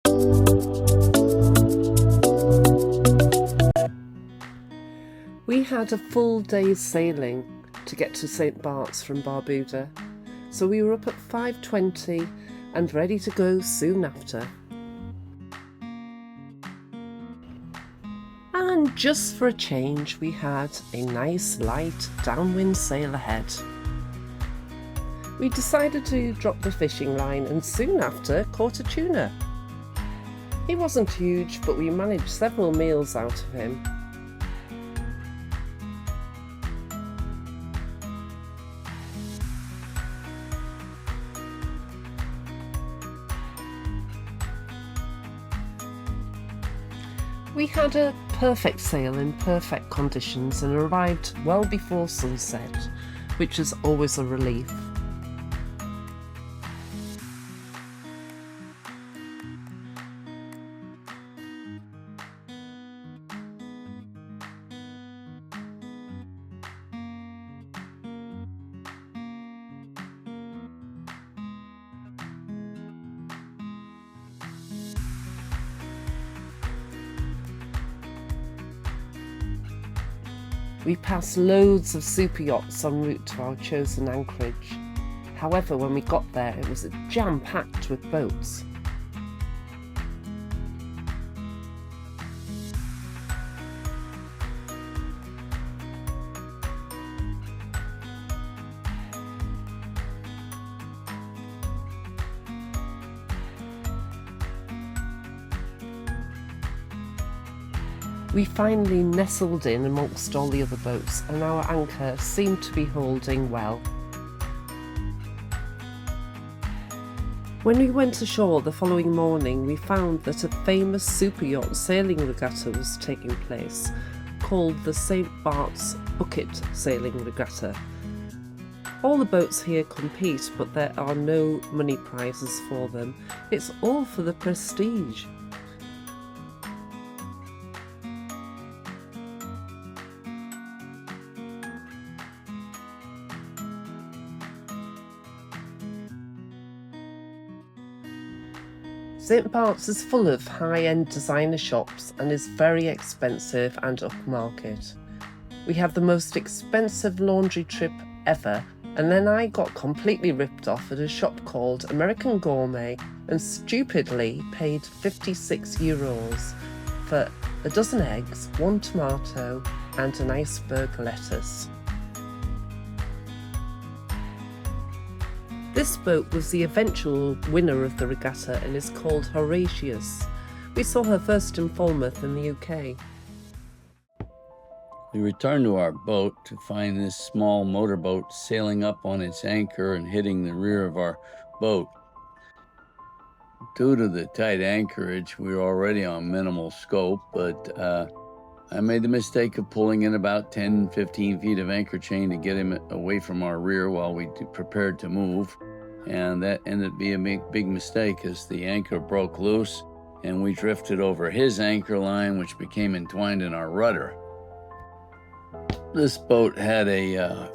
We had a full day's sailing to get to St. Barts from Barbuda, so we were up at 5:20 and ready to go soon after. And just for a change, we had a nice light downwind sail ahead. We decided to drop the fishing line and soon after caught a tuna. He wasn't huge, but we managed several meals out of him. We had a perfect sail in perfect conditions and arrived well before sunset, which is always a relief. We passed loads of super yachts en route to our chosen anchorage. However, when we got there, it was jam-packed with boats. We finally nestled in amongst all the other boats and our anchor seemed to be holding well. When we went ashore the following morning, we found that a famous super yacht sailing regatta was taking place, called the St. Barts Bucket Sailing Regatta. All the boats here compete, but there are no money prizes for them. It's all for the prestige. St. Barts is full of high-end designer shops and is very expensive and upmarket. We had the most expensive laundry trip ever, and then I got completely ripped off at a shop called American Gourmet and stupidly paid €56 for a dozen eggs, 1 tomato and an iceberg lettuce. This boat was the eventual winner of the regatta and is called Horatius. We saw her first in Falmouth in the UK. We returned to our boat to find this small motorboat sailing up on its anchor and hitting the rear of our boat. Due to the tight anchorage, we were already on minimal scope, but I made the mistake of pulling in about 10-15 feet of anchor chain to get him away from our rear while we prepared to move. And that ended up being a big mistake as the anchor broke loose and we drifted over his anchor line, which became entwined in our rudder. This boat had a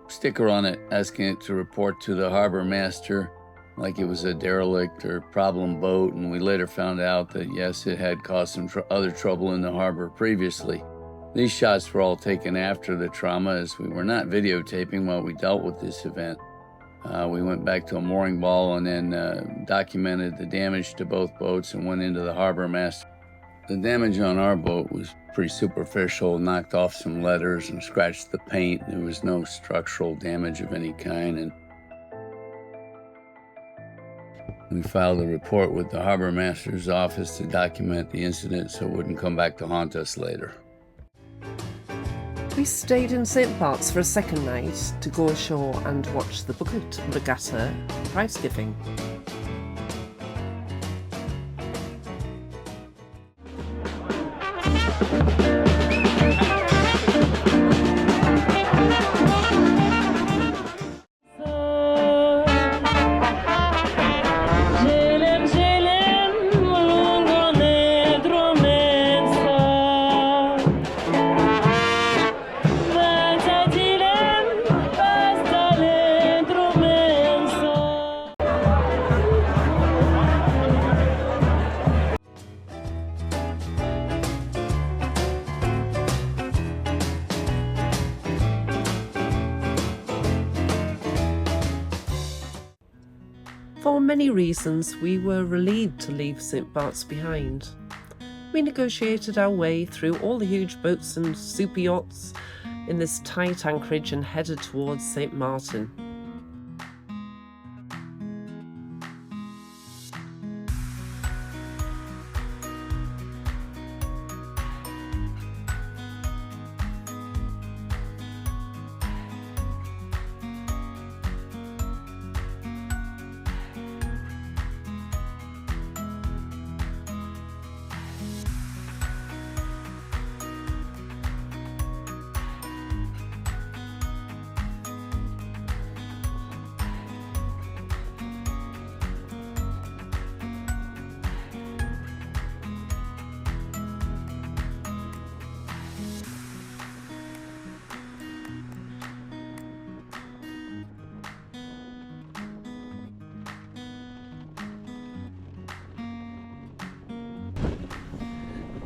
sticker on it asking it to report to the harbor master like it was a derelict or problem boat, and we later found out that yes, it had caused some other trouble in the harbor previously. These shots were all taken after the trauma, as we were not videotaping while we dealt with this event. We went back to a mooring ball and then documented the damage to both boats and went into the harbor master. The damage on our boat was pretty superficial, knocked off some letters and scratched the paint. There was no structural damage of any kind, and we filed a report with the harbor master's office to document the incident so it wouldn't come back to haunt us later. We stayed in St. Barts for a second night to go ashore and watch the bucket regatta prize giving. many reasons, we were relieved to leave St. Barts behind. We negotiated our way through all the huge boats and super yachts in this tight anchorage and headed towards St. Maarten.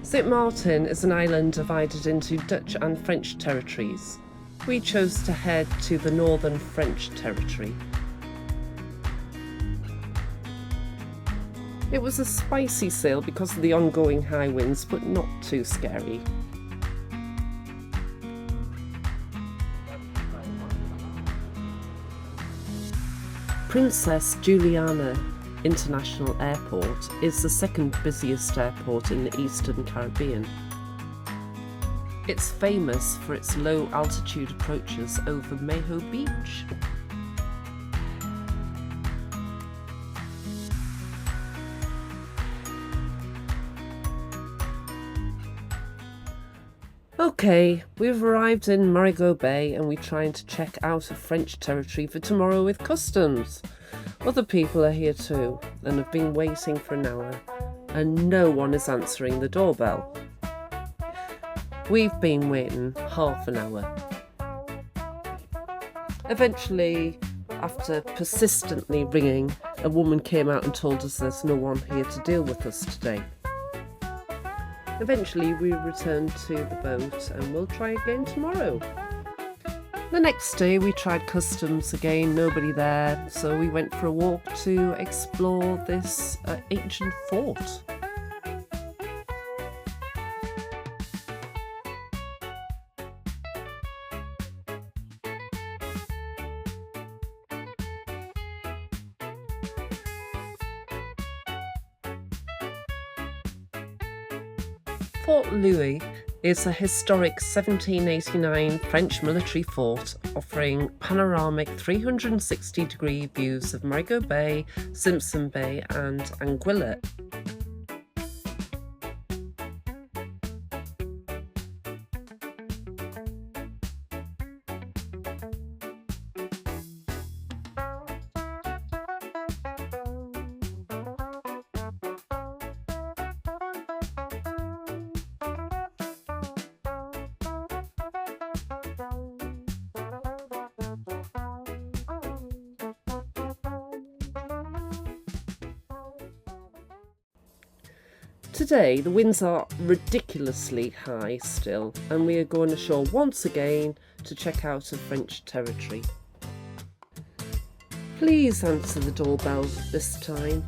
St. Maarten is an island divided into Dutch and French territories. We chose to head to the northern French territory. It was a spicy sail because of the ongoing high winds, but not too scary. Princess Juliana International Airport is the second busiest airport in the Eastern Caribbean. It's famous for its low altitude approaches over Mayho Beach. Okay, we've arrived in Marigot Bay and we're trying to check out of French territory for tomorrow with customs. Other people are here too and have been waiting for an hour and no one is answering the doorbell. We've been waiting half an hour. Eventually, after persistently ringing, a woman came out and told us there's no one here to deal with us today. Eventually we returned to the boat and we'll try again tomorrow. The next day we tried customs again, nobody there, so we went for a walk to explore this ancient fort. Fort Louis is a historic 1789 French military fort offering panoramic 360-degree views of Marigot Bay, Simpson Bay and Anguilla. Today the winds are ridiculously high still and we are going ashore once again to check out of French territory. Please answer the doorbell this time.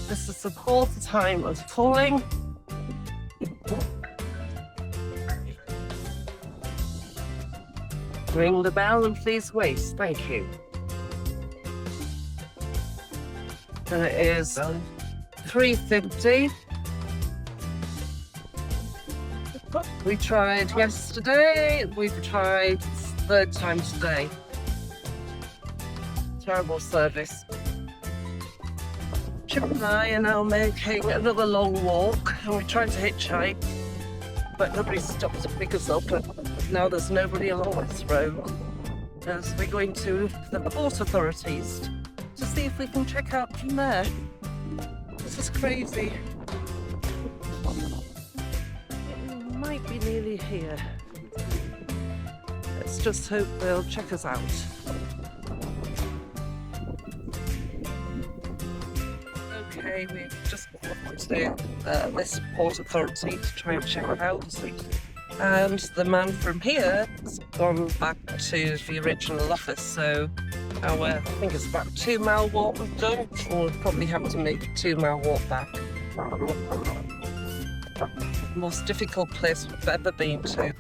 This is the fourth time of calling. Ring the bell and please wait. Thank you. And it is 3:50. We tried yesterday. We've tried third time today. Terrible service. Chip and I are now making another long walk and we tried to hitchhike, but nobody stopped to pick us up. And now there's nobody along this road. So we're going to the port authorities to see if we can check out from there. This is crazy. It might be nearly here. Let's just hope they'll check us out. Okay, we've just to this port authority to try and check it out. And the man from here has gone back to the original office, so I think it's about a 2-mile walk we've done. We'll probably have to make a 2-mile walk back. Most difficult place we've ever been to.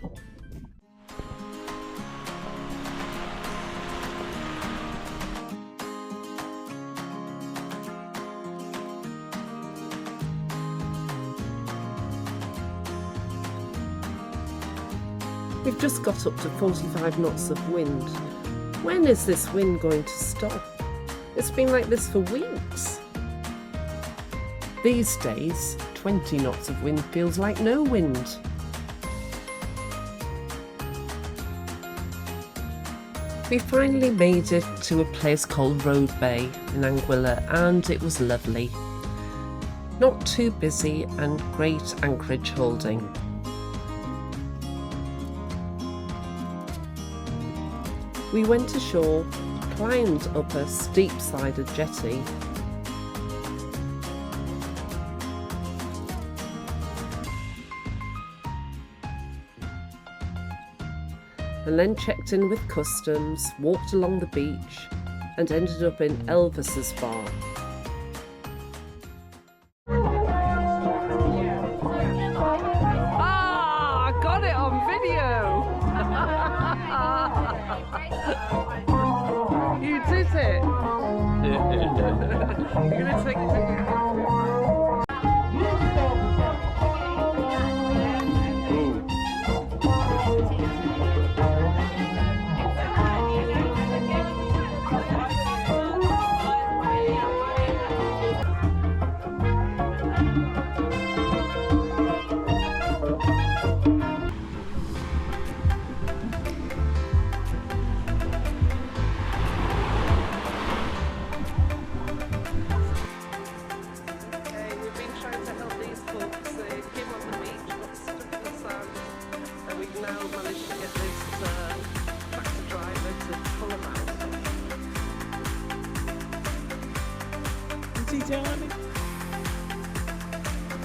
We've just got up to 45 knots of wind. When is this wind going to stop? It's been like this for weeks. These days, 20 knots of wind feels like no wind. We finally made it to a place called Road Bay in Anguilla, and it was lovely. Not too busy and great anchorage holding. We went ashore, climbed up a steep-sided jetty, and then checked in with customs, walked along the beach, and ended up in Elvis's bar. Ah, I got it on video! You did it! You're gonna take a video.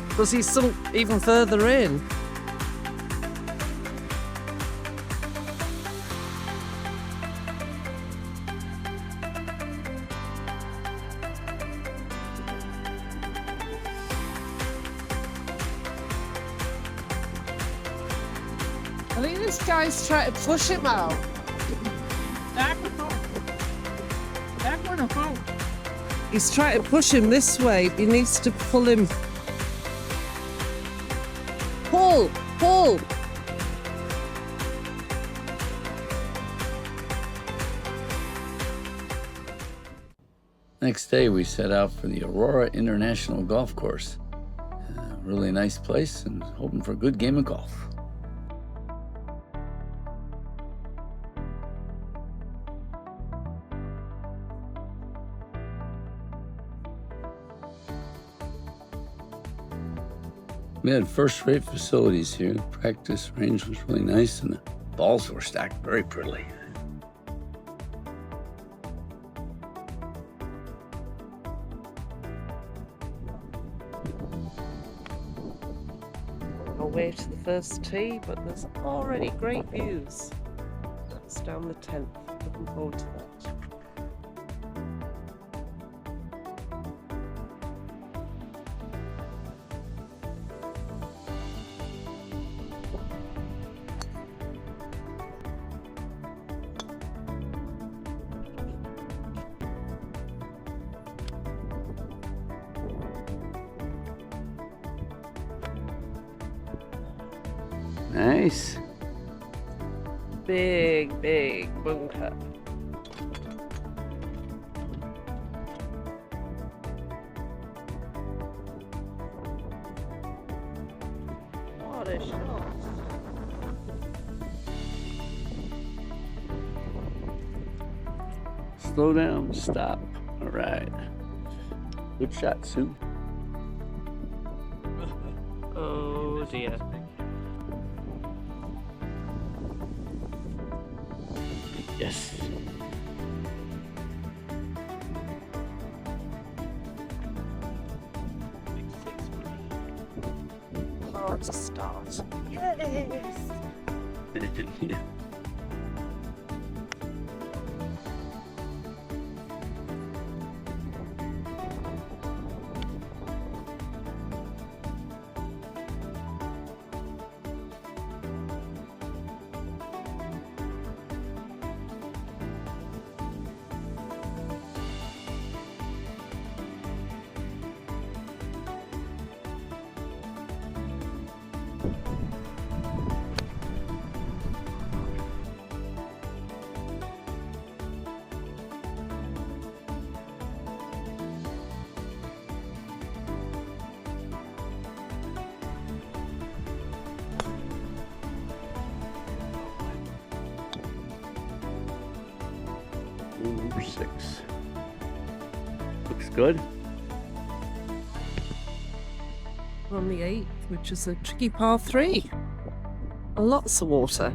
Because he's sunk even further in. I think this guy's trying to push him out. He's trying to push him this way. He needs to pull him. Pull! Pull! Next day, we set out for the Aurora International Golf course. Really nice place and hoping for a good game of golf. We had first-rate facilities here. The practice range was really nice, and the balls were stacked very prettily. Away to the first tee, but there's already great views. That's down the 10th. Looking forward to that. Nice. Big, big bunker. What a shot. Slow down, stop. All right. Good shot, Sue. Oh dear. Yes. That's a start. Yes! Number 6. Looks good. We're on the 8th, which is a tricky par 3. Lots of water.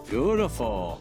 Beautiful.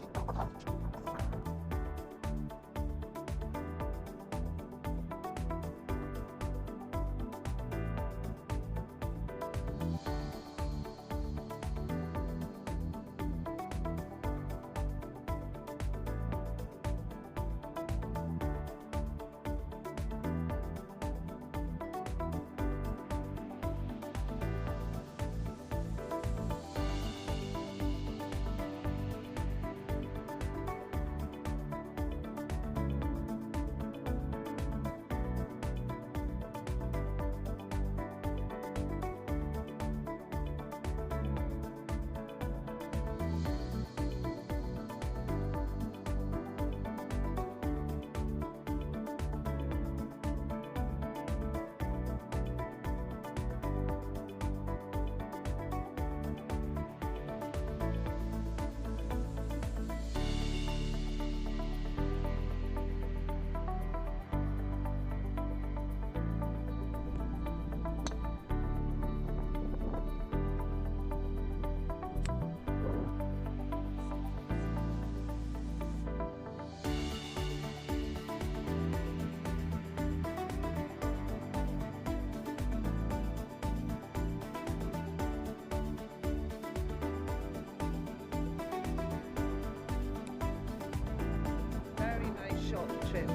Chip.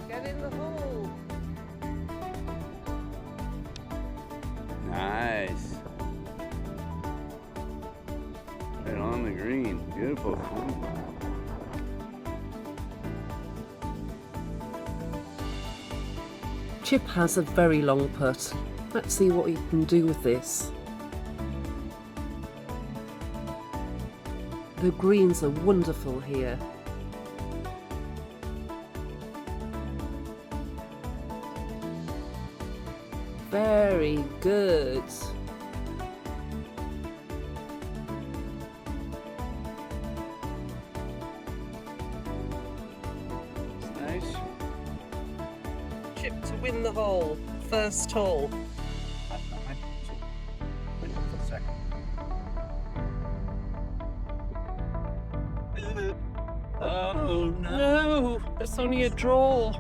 Get in the hole. Nice. Right on the green. Beautiful. Chip has a very long putt. Let's see what he can do with this. The greens are wonderful here. Very good. Nice. Chip to win the hole. First hole. Oh No, it's only a draw.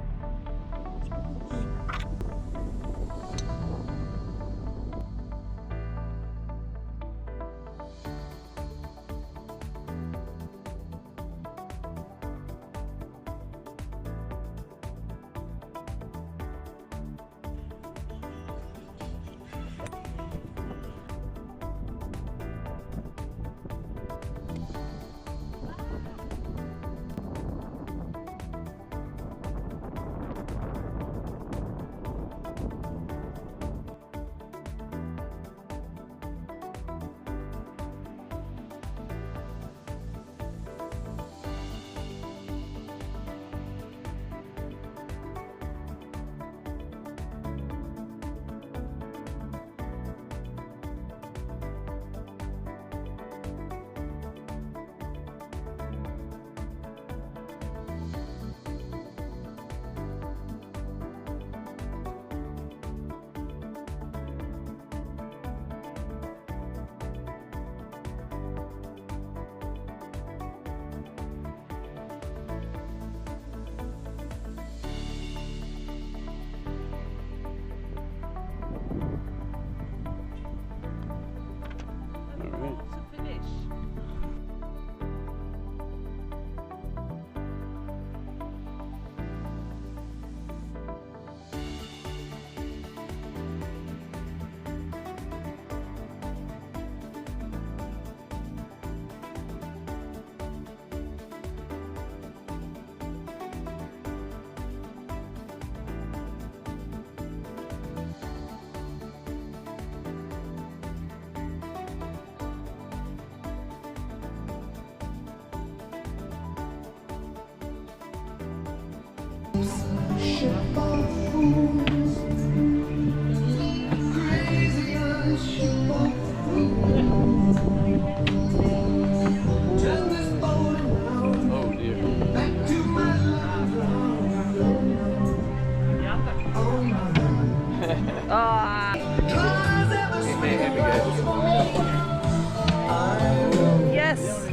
Yes.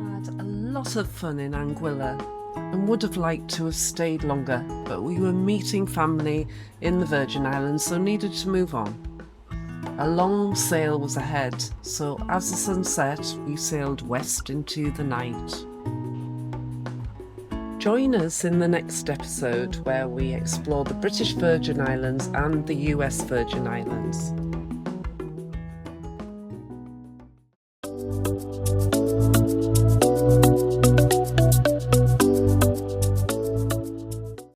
Had a lot of fun in Anguilla and would have liked to have stayed longer, but we were meeting family in the Virgin Islands, so needed to move on. A long sail was ahead, so as the sun set, we sailed west into the night. Join us in the next episode where we explore the British Virgin Islands and the US Virgin Islands.